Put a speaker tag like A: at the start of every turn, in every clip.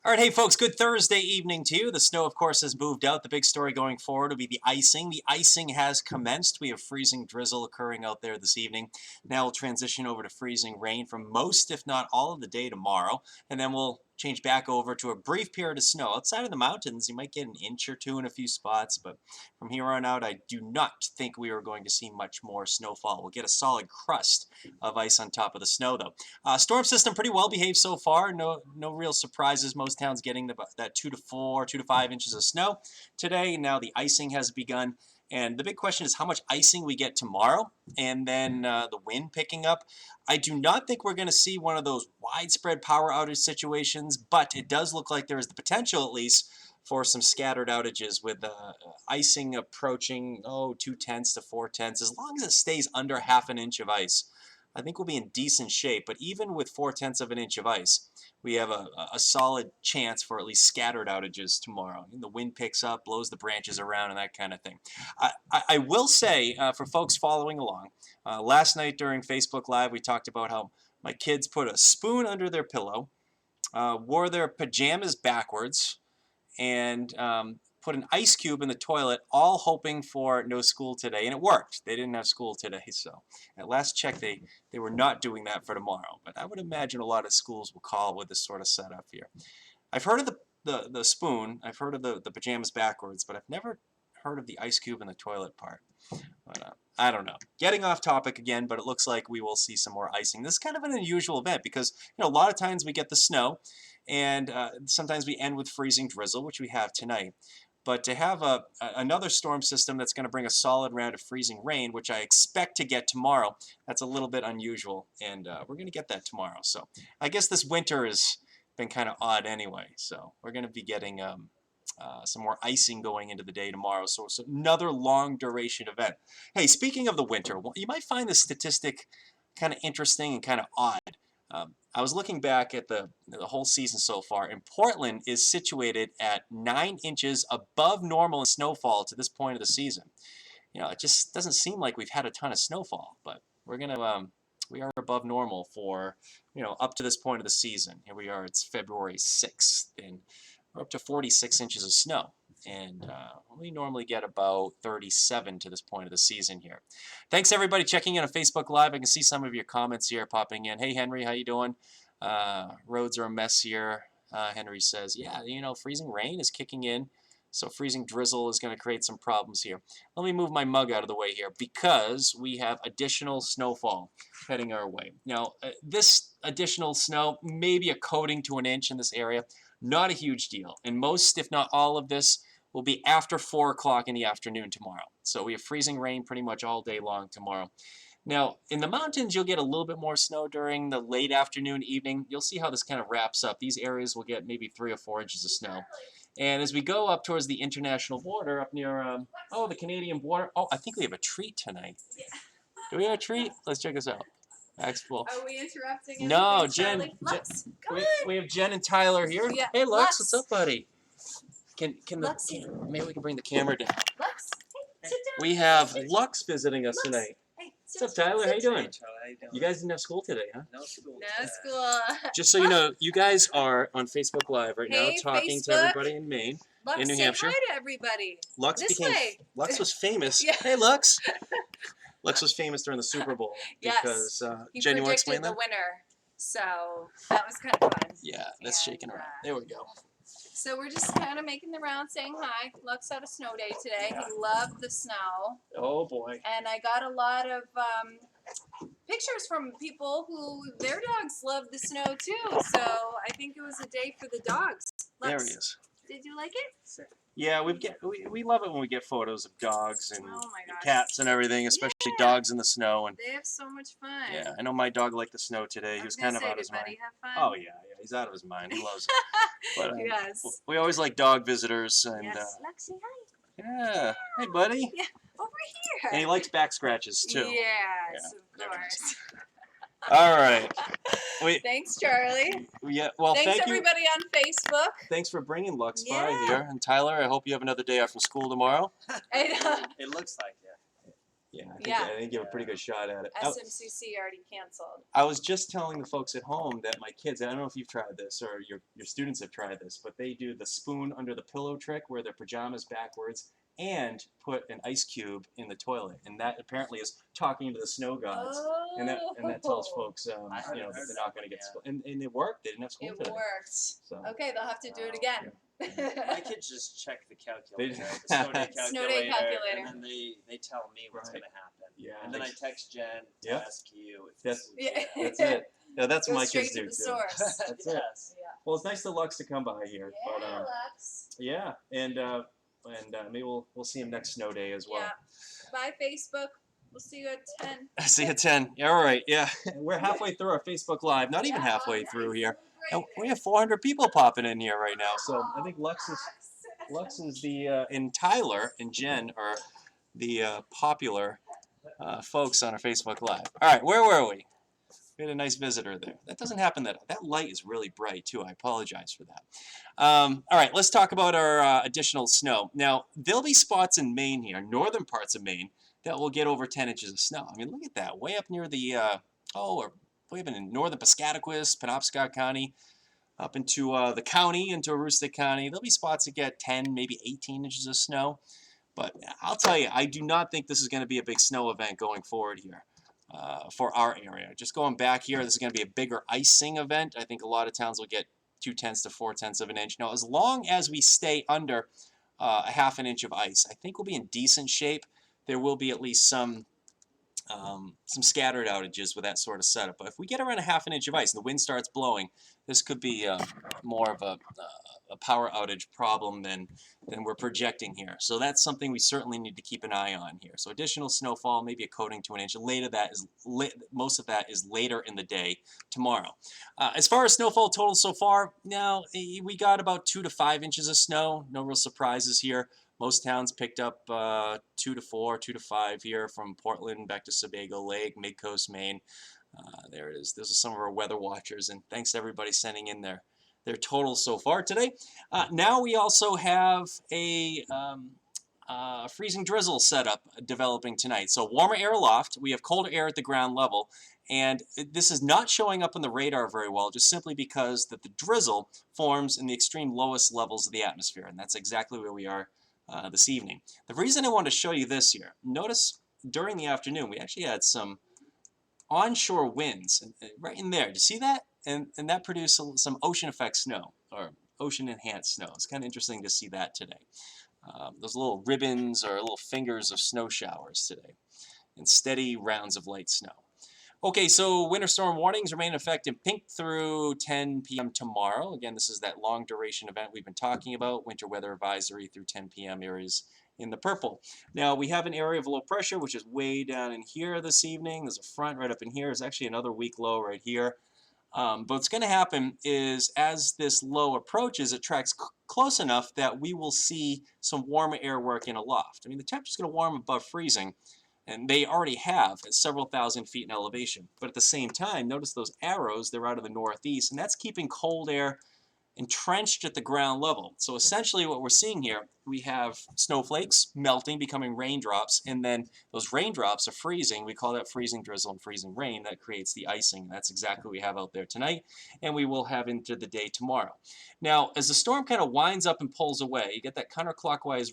A: All right, hey folks, good Thursday evening to you. The snow, of course, has moved out. The big story going forward will be the icing. The icing has commenced. We have freezing drizzle occurring out there this evening. Now we'll transition over to freezing rain for most, if not all of the day tomorrow, and then we'll change back over to a brief period of snow. Outside of the mountains, you might get an inch or two in a few spots, but from here on out, I do not think we are going to see much more snowfall. We'll get a solid crust of ice on top of the snow, though. Storm system pretty well behaved so far. No real surprises. Most towns getting that 2 to 5 inches of snow today. Now the icing has begun. And the big question is how much icing we get tomorrow, and then the wind picking up. I do not think we're going to see one of those widespread power outage situations, but it does look like there is the potential, at least, for some scattered outages with icing approaching 2/10 to 4/10. As long as it stays under half an inch of ice, I think we'll be in decent shape. But even with 4/10 of an inch of ice, we have a solid chance for at least scattered outages tomorrow. And the wind picks up, blows the branches around, and that kind of thing. I will say, for folks following along, last night during Facebook Live, we talked about how my kids put a spoon under their pillow, wore their pajamas backwards, and put an ice cube in the toilet, all hoping for no school today, and it worked. They didn't have school today, so at last check, they were not doing that for tomorrow. But I would imagine a lot of schools will call with this sort of setup here. I've heard of the spoon, I've heard of the pajamas backwards, but I've never heard of the ice cube in the toilet part. But, I don't know. Getting off topic again, but it looks like we will see some more icing. This is kind of an unusual event because a lot of times we get the snow, and sometimes we end with freezing drizzle, which we have tonight. But to have another storm system that's going to bring a solid round of freezing rain, which I expect to get tomorrow, that's a little bit unusual, and we're going to get that tomorrow. So I guess this winter has been kind of odd anyway, so we're going to be getting some more icing going into the day tomorrow, so it's another long duration event. Hey, speaking of the winter, you might find this statistic kind of interesting and kind of odd. I was looking back at the whole season so far, and Portland is situated at 9 inches above normal in snowfall to this point of the season. It just doesn't seem like we've had a ton of snowfall, but we are above normal for up to this point of the season. Here we are, it's February 6th, and we're up to 46 inches of snow. And we normally get about 37 to this point of the season here. Thanks everybody checking in on Facebook Live. I can see some of your comments here popping in. Hey Henry, how you doing? Roads are a mess here. Henry says, yeah, freezing rain is kicking in, so freezing drizzle is going to create some problems here. Let me move my mug out of the way here because we have additional snowfall heading our way. Now, this additional snow, maybe a coating to an inch in this area, not a huge deal. And most, if not all of this, will be after 4 o'clock in the afternoon tomorrow. So we have freezing rain pretty much all day long tomorrow. Now, in the mountains, you'll get a little bit more snow during the late afternoon, evening. You'll see how this kind of wraps up. These areas will get maybe 3 or 4 inches of snow. And as we go up towards the international border, up near, the Canadian border. Oh, I think we have a treat tonight. Do we have a treat? Let's check this out. Maxwell.
B: Are we interrupting?
A: No, Jen. We have Jen and Tyler here. Yeah. Hey, Lux, what's up, buddy? Maybe we can bring the camera down.
B: Lux, hey, sit down.
A: We have Lux visiting us tonight.
B: Hey,
A: what's up, Tyler? How you doing?
C: Hey, Charlie, how you doing?
A: You guys didn't have school today, huh?
C: No school.
B: No school.
A: Just so you know, you guys are on Facebook Live right now, talking to
B: Facebook.
A: everybody in Maine,
B: Lux,
A: in New Hampshire.
B: Say hi to everybody.
A: Lux was famous.
B: Yeah.
A: Hey, Lux. Lux was famous during the Super Bowl because Jen, you want to explain that?
B: He predicted the winner, so that was kind of fun.
A: Yeah, that's shaking around. There we go.
B: So we're just kind of making the round, saying hi. Lux had a snow day today. Yeah. He loved the snow.
A: Oh boy!
B: And I got a lot of pictures from people who their dogs love the snow too. So I think it was a day for the dogs. Lux,
A: there he is.
B: Did you like it?
A: Yeah, we love it when we get photos of dogs and
B: oh
A: cats and everything, especially dogs in the snow. And
B: they have so much fun.
A: Yeah, I know my dog liked the snow today. He was kind of out of his mind.
B: Have fun?
A: Oh yeah, he's out of his mind. He loves it. But
B: yes.
A: We always like dog visitors and.
B: Yes. Lexi, hi.
A: Yeah. Hey, buddy.
B: Yeah, over here.
A: And he likes back scratches too.
B: Yes, of course.
A: All right.
B: Thanks, Charlie.
A: Yeah. Well,
B: thanks everybody on Facebook.
A: Thanks for bringing Lux by here. And Tyler, I hope you have another day off from school tomorrow.
C: It looks like it.
A: Yeah,
B: Yeah.
A: I think you have a pretty good shot at it.
B: SMCC already canceled.
A: I was just telling the folks at home that my kids, I don't know if you've tried this or your students have tried this, but they do the spoon under the pillow trick where their pajamas backwards and put an ice cube in the toilet, and that apparently is talking to the snow gods, and that tells folks, you know, that they're not going to get school, and it worked. They didn't have school today.
B: It worked.
A: So,
B: okay, they'll have to do it again.
C: My kids just check the calculator, the snow day calculator,
B: Snow day calculator.
C: and then they tell me what's going to happen.
A: Yeah.
C: And then I text Jen to ask you.
A: That's
B: That's
A: it. Yeah, that's
B: Go
A: what my
B: straight
A: kids
B: to
A: do
B: the
A: too.
B: source.
A: That's it.
C: Yes.
B: Yeah.
A: Well, it's nice to Lux to come by here. But,
B: Lux.
A: yeah, and maybe we'll see him next snow day as well.
B: Yeah. Bye, Facebook. We'll see you at 10.
A: See you at 10. All right, yeah. We're halfway through our Facebook Live. Not even halfway through here. And we have 400 people popping in here right now. So I think Lux is the and Tyler and Jen are the popular folks on our Facebook Live. All right, where were we? We had a nice visitor there. That doesn't happen. That light is really bright too. I apologize for that. All right, let's talk about our additional snow. Now there'll be spots in Maine here, northern parts of Maine, that will get over 10 inches of snow. I mean, look at that, way up near the or way up in northern Piscataquis, Penobscot County, up into the county, into Aroostook County. There'll be spots that get 10, maybe 18 inches of snow. But I'll tell you, I do not think this is going to be a big snow event going forward here for our area. Just going back here, this is going to be a bigger icing event. I think a lot of towns will get 0.2 to 0.4 of an inch. Now, as long as we stay under a half an inch of ice, I think we'll be in decent shape. There will be at least some scattered outages with that sort of setup. But if we get around a half an inch of ice and the wind starts blowing, this could be more of a power outage problem than we're projecting here. So that's something we certainly need to keep an eye on here. So additional snowfall, maybe a coating to an inch. Most of that is later in the day tomorrow. As far as snowfall totals so far, now we got about 2 to 5 inches of snow. No real surprises here. Most towns picked up 2 to 4, 2 to 5 here from Portland back to Sebago Lake, Mid-Coast, Maine. There it is. Those are some of our weather watchers, and thanks to everybody sending in their totals so far today. Now we also have a freezing drizzle setup developing tonight. So warmer air aloft, we have colder air at the ground level, and this is not showing up on the radar very well, just simply because that the drizzle forms in the extreme lowest levels of the atmosphere, and that's exactly where we are this evening. The reason I wanted to show you this here, notice during the afternoon we actually had some onshore winds right in there. Do you see that? And that produced some ocean effect snow, or ocean enhanced snow. It's kind of interesting to see that today. Those little ribbons or little fingers of snow showers today, and steady rounds of light snow. Okay, so winter storm warnings remain in effect in pink through 10 p.m. tomorrow. Again, this is that long duration event we've been talking about, winter weather advisory through 10 p.m. areas in the purple. Now, we have an area of low pressure, which is way down in here this evening. There's a front right up in here. There's actually another weak low right here. But what's going to happen is as this low approaches, it tracks close enough that we will see some warmer air work in aloft. I mean, the temperature's going to warm above freezing, and they already have at several thousand feet in elevation. But at the same time, notice those arrows, they're out of the northeast, and that's keeping cold air entrenched at the ground level. So essentially what we're seeing here, we have snowflakes melting, becoming raindrops, and then those raindrops are freezing. We call that freezing drizzle and freezing rain. That creates the icing. That's exactly what we have out there tonight, and we will have into the day tomorrow. Now, as the storm kind of winds up and pulls away, you get that counterclockwise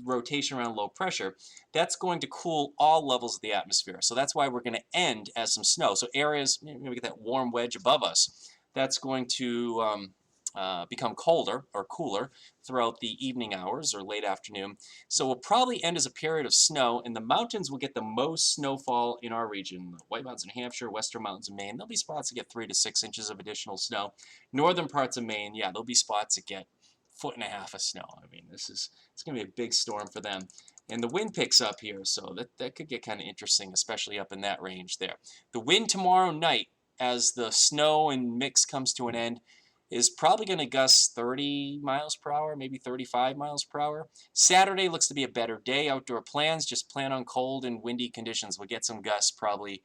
A: rotation around low pressure. That's going to cool all levels of the atmosphere. So that's why we're going to end as some snow. So areas, we get that warm wedge above us, that's going to become colder or cooler throughout the evening hours or late afternoon. So we'll probably end as a period of snow, and the mountains will get the most snowfall in our region. The White Mountains in Hampshire, Western Mountains in Maine, there'll be spots that get 3 to 6 inches of additional snow. Northern parts of Maine, yeah, there'll be spots that get 1.5 feet of snow. I mean, it's going to be a big storm for them. And the wind picks up here, so that could get kind of interesting, especially up in that range there. The wind tomorrow night, as the snow and mix comes to an end, is probably going to gust 30 miles per hour, maybe 35 miles per hour. Saturday looks to be a better day. Outdoor plans, just plan on cold and windy conditions. We'll get some gusts, probably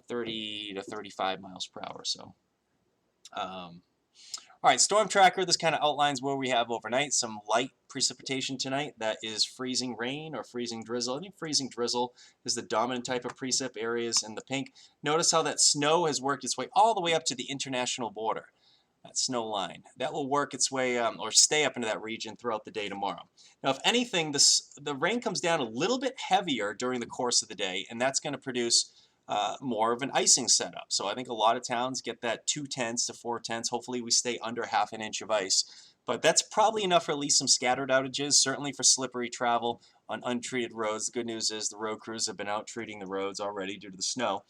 A: 30 to 35 miles per hour. So All right, storm tracker. This kind of outlines where we have overnight. Some light precipitation tonight. That is freezing rain or freezing drizzle. I think freezing drizzle is the dominant type of precip. Areas in the pink. Notice how that snow has worked its way all the way up to the international border. That snow line. That will work its way or stay up into that region throughout the day tomorrow. Now, if anything, the rain comes down a little bit heavier during the course of the day, and that's going to produce more of an icing setup. So I think a lot of towns get that 2/10 to 4/10. Hopefully we stay under half an inch of ice. But that's probably enough for at least some scattered outages, certainly for slippery travel on untreated roads. The good news is the road crews have been out treating the roads already due to the snow.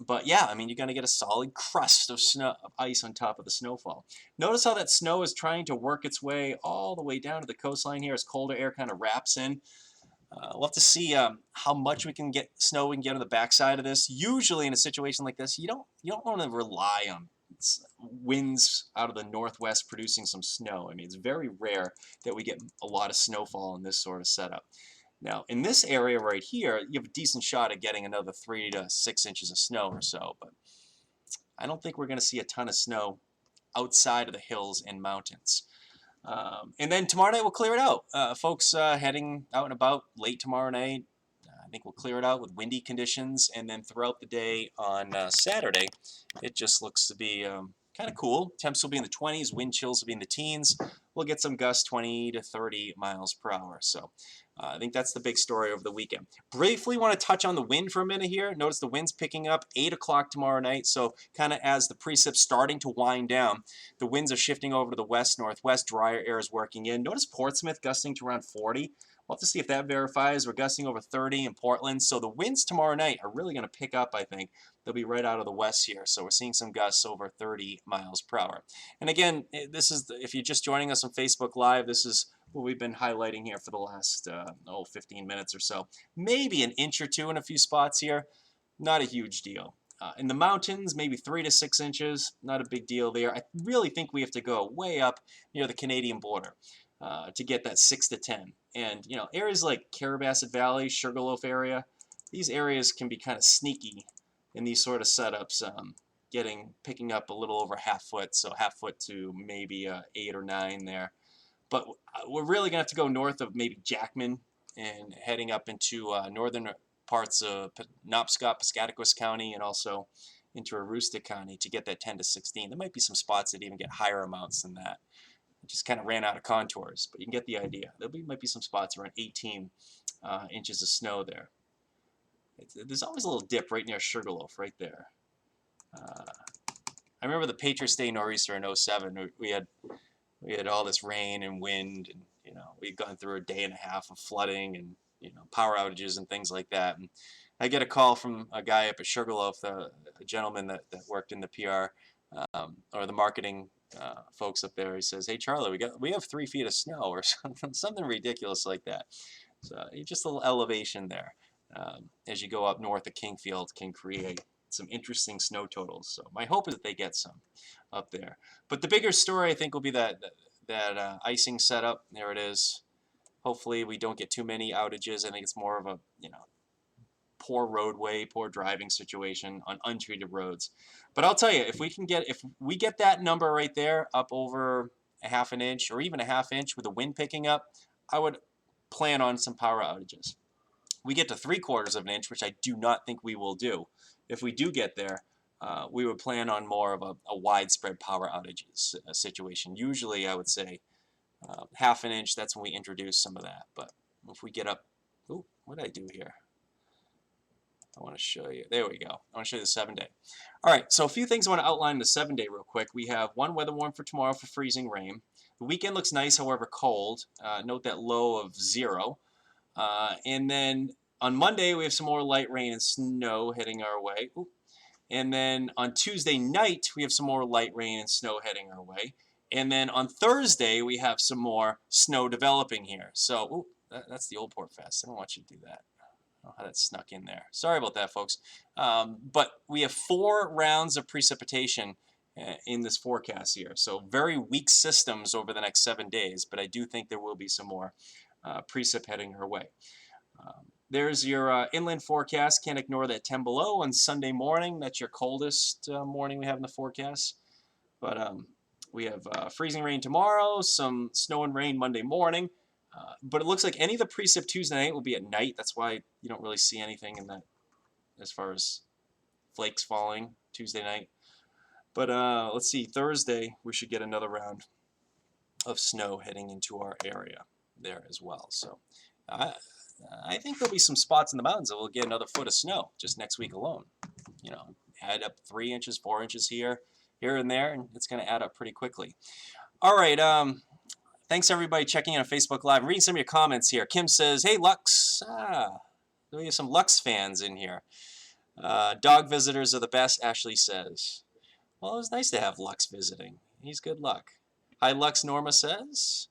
A: But yeah, I mean, you're going to get a solid crust of snow, of ice on top of the snowfall. Notice how that snow is trying to work its way all the way down to the coastline here as colder air kind of wraps in. We'll have to see how much we can get snow we can get on the backside of this. Usually in a situation like this, you don't want to rely on winds out of the northwest producing some snow. I mean, it's very rare that we get a lot of snowfall in this sort of setup. Now, in this area right here, you have a decent shot at getting another 3 to 6 inches of snow or so, but I don't think we're going to see a ton of snow outside of the hills and mountains. And then tomorrow night we'll clear it out. Folks heading out and about late tomorrow night, I think we'll clear it out with windy conditions. And then throughout the day on Saturday, it just looks to be kind of cool. Temps will be in the 20s, wind chills will be in the teens. We'll get some gusts 20 to 30 miles per hour. So I think that's the big story over the weekend. Briefly want to touch on the wind for a minute here. Notice the wind's picking up 8 o'clock tomorrow night. So kind of as the precip's starting to wind down, the winds are shifting over to the west-northwest. Drier air is working in. Notice Portsmouth gusting to around 40. We'll have to see if that verifies. We're gusting over 30 in Portland. So the winds tomorrow night are really going to pick up, I think. They'll be right out of the west here. So we're seeing some gusts over 30 miles per hour. And again, this is if you're just joining us on Facebook Live, this is what we've been highlighting here for the last 15 minutes or so. Maybe an inch or two in a few spots here. Not a huge deal. In the mountains, maybe 3 to 6 inches. Not a big deal there. I really think we have to go way up near the Canadian border to get that 6 to 10. And areas like Carrabassett Valley, Sugarloaf area, these areas can be kind of sneaky in these sort of setups, picking up a little over half foot, so half foot to maybe 8 or 9 there. But we're really going to have to go north of maybe Jackman and heading up into northern parts of Penobscot, Piscataquis County, and also into Aroostook County to get that 10 to 16. There might be some spots that even get higher amounts than that. It just kind of ran out of contours, but you can get the idea. Might be some spots around 18 inches of snow there. There's always a little dip right near Sugarloaf, right there. I remember the Patriots Day nor'easter in 07. We had all this rain and wind, and we'd gone through a day and a half of flooding and power outages and things like that. And I get a call from a guy up at Sugarloaf, a gentleman that worked in the PR or the marketing folks up there. He says, "Hey Charlie, we have 3 feet of snow," or something ridiculous like that. So just a little elevation there as you go up north of Kingfield can create some interesting snow totals. So my hope is that they get some up there. But the bigger story, I think, will be that icing setup. There it is. Hopefully we don't get too many outages. I think it's more of a poor roadway, poor driving situation on untreated roads. But I'll tell you, if we get that number right there up over a half an inch or even a half inch with the wind picking up, I would plan on some power outages. We get to 3/4 of an inch, which I do not think we will do. If we do get there, we would plan on more of a widespread power outages situation. Usually, I would say half an inch, that's when we introduce some of that. But if we get up, ooh, what did I do here? I want to show you. There we go. I want to show you the 7-day. All right, so a few things I want to outline in the 7-day real quick. We have one weather warning for tomorrow for freezing rain. The weekend looks nice, however cold. Note that low of 0. And then on Monday, we have some more light rain and snow heading our way. Ooh. And then on Tuesday night, we have some more light rain and snow heading our way. And then on Thursday, we have some more snow developing here. So ooh, that's the Old Port Fest. I don't want you to do that. I don't know how that snuck in there. Sorry about that, folks. But we have 4 rounds of precipitation in this forecast here. So very weak systems over the next 7 days, but I do think there will be some more precip heading her way. There's your inland forecast. Can't ignore that 10 below on Sunday morning. That's your coldest morning we have in the forecast. But we have freezing rain tomorrow, some snow and rain Monday morning. But it looks like any of the precip Tuesday night will be at night. That's why you don't really see anything in that as far as flakes falling Tuesday night. But let's see, Thursday we should get another round of snow heading into our area there as well. So I think there'll be some spots in the mountains that will get another foot of snow just next week alone. You know, add up 3 inches, 4 inches here and there, and it's going to add up pretty quickly. All right, thanks everybody checking in on Facebook Live. I'm reading some of your comments here. Kim says, hey, Lux. We have some Lux fans in here. Dog visitors are the best, Ashley says. Well, it was nice to have Lux visiting. He's good luck. Hi, Lux, Norma says.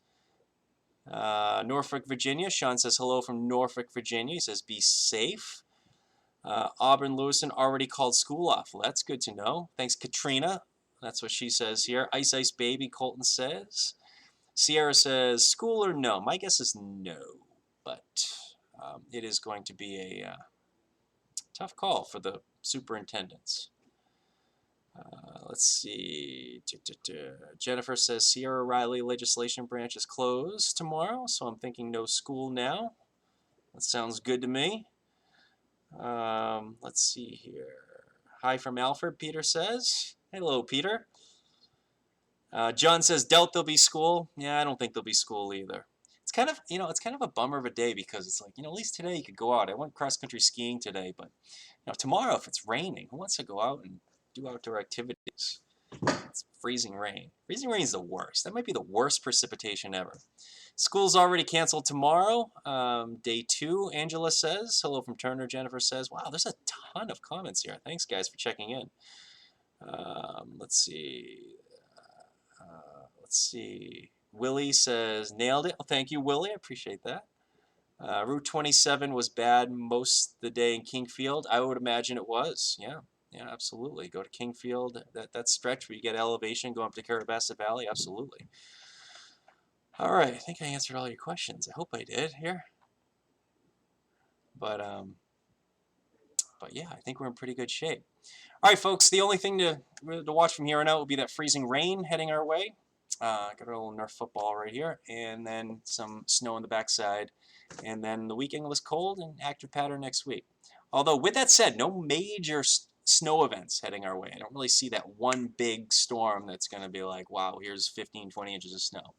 A: Norfolk, Virginia. Sean says hello from Norfolk, Virginia. He says be safe. Auburn Lewison already called school off. Well, that's good to know. Thanks, Katrina. That's what she says here. Ice Ice Baby, Colton says. Sierra says school or no. My guess is no, but it is going to be a tough call for the superintendents. Let's see. Jennifer says Sierra Riley legislation branch is closed tomorrow, so I'm thinking no school now. That sounds good to me. Let's see here. Hi from Alfred, Peter says. Hello, Peter. John says doubt there'll be school. Yeah, I don't think there'll be school either. It's kind of, it's kind of a bummer of a day because it's like, at least today you could go out. I went cross-country skiing today, but tomorrow if it's raining, who wants to go out and do outdoor activities? It's freezing rain. Freezing rain is the worst. That might be the worst precipitation ever. School's already canceled tomorrow. Day 2, Angela says. Hello from Turner. Jennifer says. Wow, there's a ton of comments here. Thanks, guys, for checking in. Let's see. Willie says, nailed it. Well, thank you, Willie. I appreciate that. Route 27 was bad most of the day in Kingfield. I would imagine it was. Yeah, absolutely. Go to Kingfield. That stretch where you get elevation going up to Carabassa Valley. Absolutely. All right. I think I answered all your questions. I hope I did here. But yeah, I think we're in pretty good shape. All right, folks. The only thing to watch from here on out will be that freezing rain heading our way. Got a little Nerf football right here, and then some snow on the backside. And then the weekend was cold and active pattern next week. Although, with that said, no major snow events heading our way. I don't really see that one big storm that's going to be like, wow, here's 15, 20 inches of snow.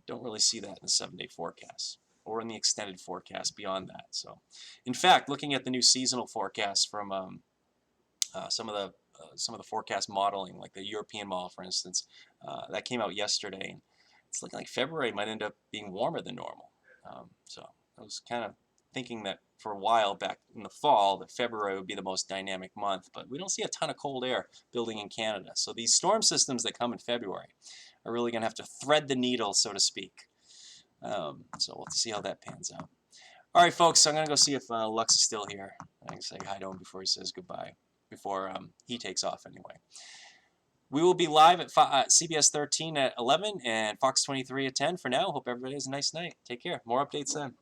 A: Don't really see that in the 7-day forecast or in the extended forecast beyond that. So, in fact, looking at the new seasonal forecast from some of the forecast modeling, like the European model, for instance, that came out yesterday. It's looking like February might end up being warmer than normal. So I was kind of thinking that for a while back in the fall that February would be the most dynamic month, but we don't see a ton of cold air building in Canada. So these storm systems that come in February are really going to have to thread the needle, so to speak. So we'll see how that pans out. All right, folks, so I'm going to go see if Lux is still here. I can say hi to him before he says goodbye, before he takes off anyway. We will be live at CBS 13 at 11 and Fox 23 at 10 for now. Hope everybody has a nice night. Take care. More updates then.